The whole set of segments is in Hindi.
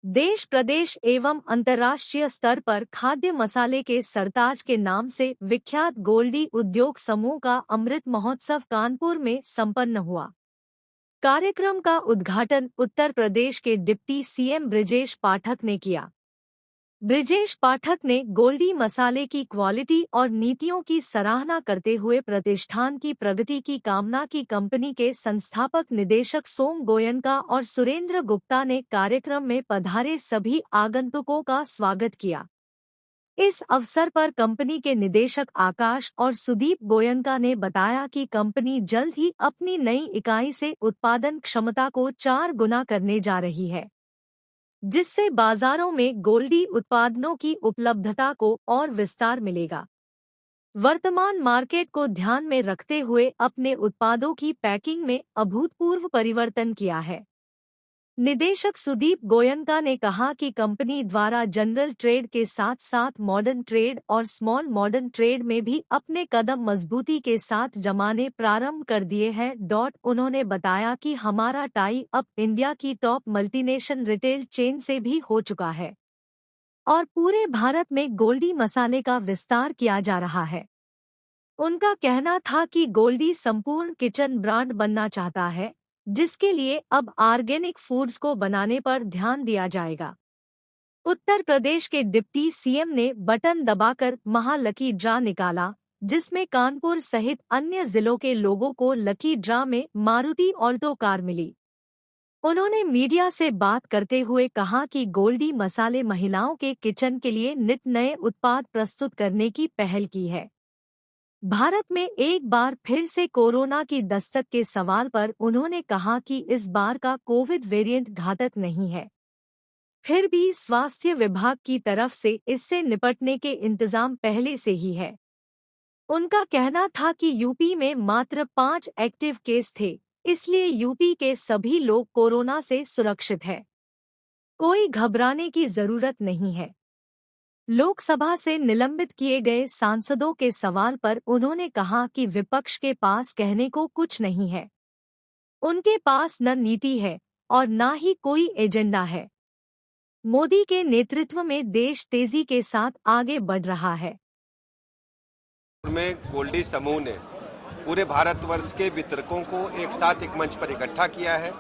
देश प्रदेश एवं अंतर्राष्ट्रीय स्तर पर खाद्य मसाले के सरताज के नाम से विख्यात गोल्डी उद्योग समूह का अमृत महोत्सव कानपुर में संपन्न हुआ। कार्यक्रम का उद्घाटन उत्तर प्रदेश के डिप्टी सीएम ब्रिजेश पाठक ने किया। ब्रिजेश पाठक ने गोल्डी मसाले की क्वालिटी और नीतियों की सराहना करते हुए प्रतिष्ठान की प्रगति की कामना की। कंपनी के संस्थापक निदेशक सोम गोयनका और सुरेंद्र गुप्ता ने कार्यक्रम में पधारे सभी आगंतुकों का स्वागत किया। इस अवसर पर कंपनी के निदेशक आकाश और सुदीप गोयनका ने बताया कि कंपनी जल्द ही अपनी नई इकाई से उत्पादन क्षमता को 4 गुना करने जा रही है, जिससे बाजारों में गोल्डी उत्पादनों की उपलब्धता को और विस्तार मिलेगा। वर्तमान मार्केट को ध्यान में रखते हुए अपने उत्पादों की पैकिंग में अभूतपूर्व परिवर्तन किया है। निदेशक सुदीप गोयनका ने कहा कि कंपनी द्वारा जनरल ट्रेड के साथ साथ मॉडर्न ट्रेड और स्मॉल मॉडर्न ट्रेड में भी अपने कदम मजबूती के साथ जमाने प्रारंभ कर दिए हैं। उन्होंने बताया कि हमारा टाई अप इंडिया की टॉप मल्टीनेशनल रिटेल चेन से भी हो चुका है और पूरे भारत में गोल्डी मसाले का विस्तार किया जा रहा है। उनका कहना था कि गोल्डी संपूर्ण किचन ब्रांड बनना चाहता है, जिसके लिए अब ऑर्गेनिक फूड्स को बनाने पर ध्यान दिया जाएगा। उत्तर प्रदेश के डिप्टी सीएम ने बटन दबाकर महा लकी ड्रा निकाला, जिसमें कानपुर सहित अन्य जिलों के लोगों को लकी ड्रा में मारुति ऑल्टो कार मिली। उन्होंने मीडिया से बात करते हुए कहा कि गोल्डी मसाले महिलाओं के किचन के लिए नित नए उत्पाद प्रस्तुत करने की पहल की है। भारत में एक बार फिर से कोरोना की दस्तक के सवाल पर उन्होंने कहा कि इस बार का कोविड वेरिएंट घातक नहीं है, फिर भी स्वास्थ्य विभाग की तरफ से इससे निपटने के इंतजाम पहले से ही है। उनका कहना था कि यूपी में मात्र 5 एक्टिव केस थे, इसलिए यूपी के सभी लोग कोरोना से सुरक्षित हैं। कोई घबराने की जरूरत नहीं है। लोकसभा से निलंबित किए गए सांसदों के सवाल पर उन्होंने कहा कि विपक्ष के पास कहने को कुछ नहीं है। उनके पास न नीति है और न ही कोई एजेंडा है। मोदी के नेतृत्व में देश तेजी के साथ आगे बढ़ रहा है। में गोल्डी समूह ने पूरे भारतवर्ष के वितरकों को एक साथ एक मंच पर इकट्ठा किया है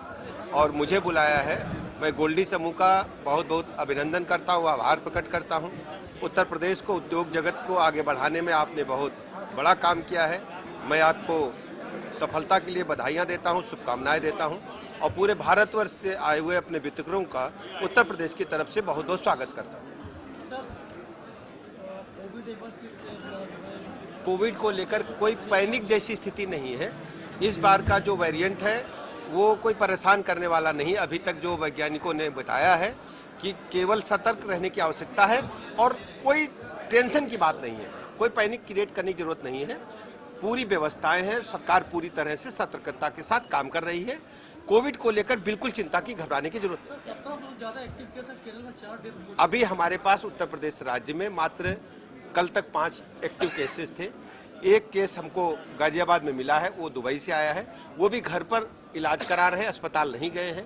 और मुझे बुलाया है। मैं गोल्डी समूह का बहुत बहुत अभिनंदन करता हूँ, आभार प्रकट करता हूँ। उत्तर प्रदेश को उद्योग जगत को आगे बढ़ाने में आपने बहुत बड़ा काम किया है। मैं आपको सफलता के लिए बधाइयाँ देता हूँ, शुभकामनाएं देता हूँ और पूरे भारतवर्ष से आए हुए अपने वितरकों का उत्तर प्रदेश की तरफ से बहुत बहुत स्वागत करता हूँ। कोविड को लेकर कोई पैनिक जैसी स्थिति नहीं है। इस बार का जो वेरिएंट है वो कोई परेशान करने वाला नहीं। अभी तक जो वैज्ञानिकों ने बताया है कि केवल सतर्क रहने की आवश्यकता है और कोई टेंशन की बात नहीं है, कोई पैनिक क्रिएट करने की जरूरत नहीं है। पूरी व्यवस्थाएं हैं, सरकार पूरी तरह से सतर्कता के साथ काम कर रही है। कोविड को लेकर बिल्कुल चिंता की घबराने की जरूरत नहीं। अभी हमारे पास उत्तर प्रदेश राज्य में मात्र कल तक 5 एक्टिव केसेस थे। एक केस हमको गाजियाबाद में मिला है, वो दुबई से आया है, वो भी घर पर इलाज करा रहे हैं, अस्पताल नहीं गए हैं।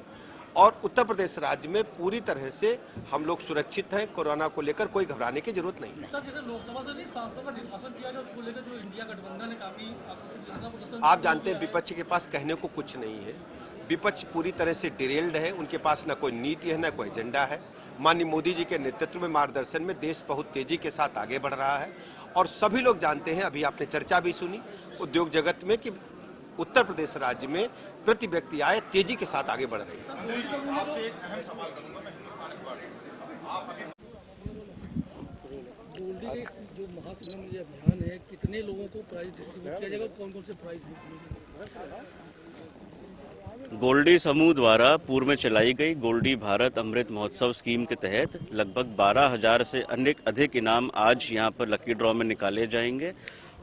और उत्तर प्रदेश राज्य में पूरी तरह से हम लोग सुरक्षित हैं। कोरोना को लेकर कोई घबराने की जरूरत नहीं है। सर, जैसे लोकसभा से सांसदों का निष्कासन किया गया, उसको लेकर जो इंडिया गठबंधन है काफी आप जानते हैं विपक्ष के पास कहने को कुछ नहीं है। विपक्ष पूरी तरह से डिरेल्ड है, उनके पास न कोई नीति है न कोई एजेंडा है। माननीय मोदी जी के नेतृत्व में, मार्गदर्शन में देश बहुत तेजी के साथ आगे बढ़ रहा है और सभी लोग जानते हैं, अभी आपने चर्चा भी सुनी उद्योग जगत में, कि उत्तर प्रदेश राज्य में प्रति व्यक्ति आय तेजी के साथ आगे बढ़ रही है। जो महाशिवरात्रि अभियान है, कितने लोगों को प्राइज डिस्ट्रीब्यूट किया जाएगा, कौन कौन से प्राइज? गोल्डी समूह द्वारा पूर्व में चलाई गई गोल्डी भारत अमृत महोत्सव स्कीम के तहत लगभग 12,000 से अधिक इनाम आज यहां पर लकी ड्रॉ में निकाले जाएंगे।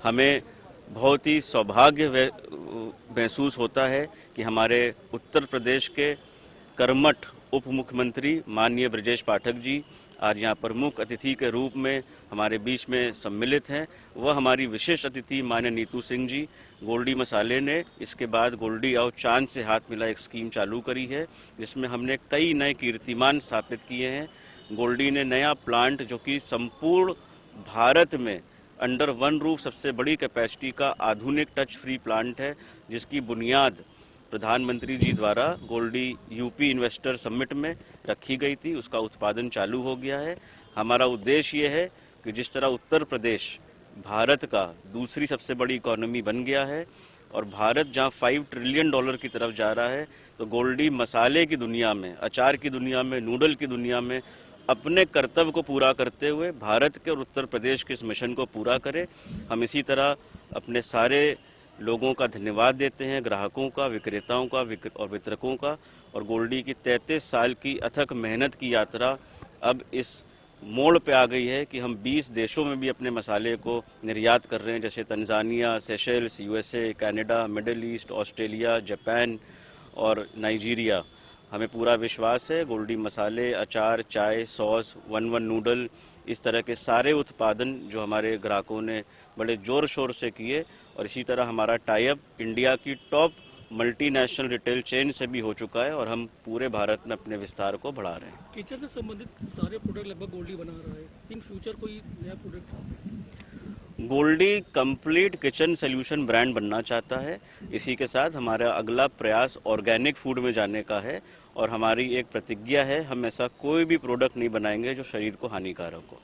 हमें बहुत ही सौभाग्य महसूस होता है कि हमारे उत्तर प्रदेश के कर्मठ उप मुख्यमंत्री माननीय ब्रजेश पाठक जी आज यहाँ पर मुख्य अतिथि के रूप में हमारे बीच में सम्मिलित हैं। वह हमारी विशेष अतिथि माननीय नीतू सिंह जी। गोल्डी मसाले ने इसके बाद गोल्डी आओ चांद से हाथ मिला एक स्कीम चालू करी है, जिसमें हमने कई नए कीर्तिमान स्थापित किए हैं। गोल्डी ने नया प्लांट जो कि संपूर्ण भारत में अंडर वन रूफ सबसे बड़ी कैपेसिटी का आधुनिक टच फ्री प्लांट है, जिसकी बुनियाद प्रधानमंत्री जी द्वारा गोल्डी यूपी इन्वेस्टर समिट में रखी गई थी। उसका उत्पादन चालू हो गया है। हमारा उद्देश्य ये है कि जिस तरह उत्तर प्रदेश भारत का दूसरी सबसे बड़ी इकोनॉमी बन गया है और भारत जहां $5 ट्रिलियन की तरफ जा रहा है, तो गोल्डी मसाले की दुनिया में, अचार की दुनिया में, नूडल की दुनिया में अपने कर्तव्य को पूरा करते हुए भारत के और उत्तर प्रदेश के इस मिशन को पूरा करे। हम इसी तरह अपने सारे लोगों का धन्यवाद देते हैं, ग्राहकों का, विक्रेताओं का और वितरकों का। और गोल्डी की 33 साल की अथक मेहनत की यात्रा अब इस मोड़ पे आ गई है कि हम 20 देशों में भी अपने मसाले को निर्यात कर रहे हैं, जैसे Tanzania, Seychelles, USA, Canada, middle east, Australia, Japan और नाइजीरिया। हमें पूरा विश्वास है गोल्डी मसाले, अचार, चाय, सॉस, वन नूडल, इस तरह के सारे उत्पादन जो हमारे ग्राहकों ने बड़े जोर शोर से किए, और इसी तरह हमारा टाई अप इंडिया की टॉप मल्टीनेशनल रिटेल चेन से भी हो चुका है और हम पूरे भारत में अपने विस्तार को बढ़ा रहे हैं। किचन से संबंधित सारे प्रोडक्ट लगभग गोल्डी बना रहा है। इन फ्यूचर कोई नया product? Goldiee complete kitchen solution brand बनना चाहता है। इसी के साथ हमारा अगला प्रयास ऑर्गेनिक फूड में जाने का है और हमारी एक प्रतिज्ञा है, हम ऐसा कोई भी प्रोडक्ट नहीं बनाएंगे जो शरीर को हानिकारक हो।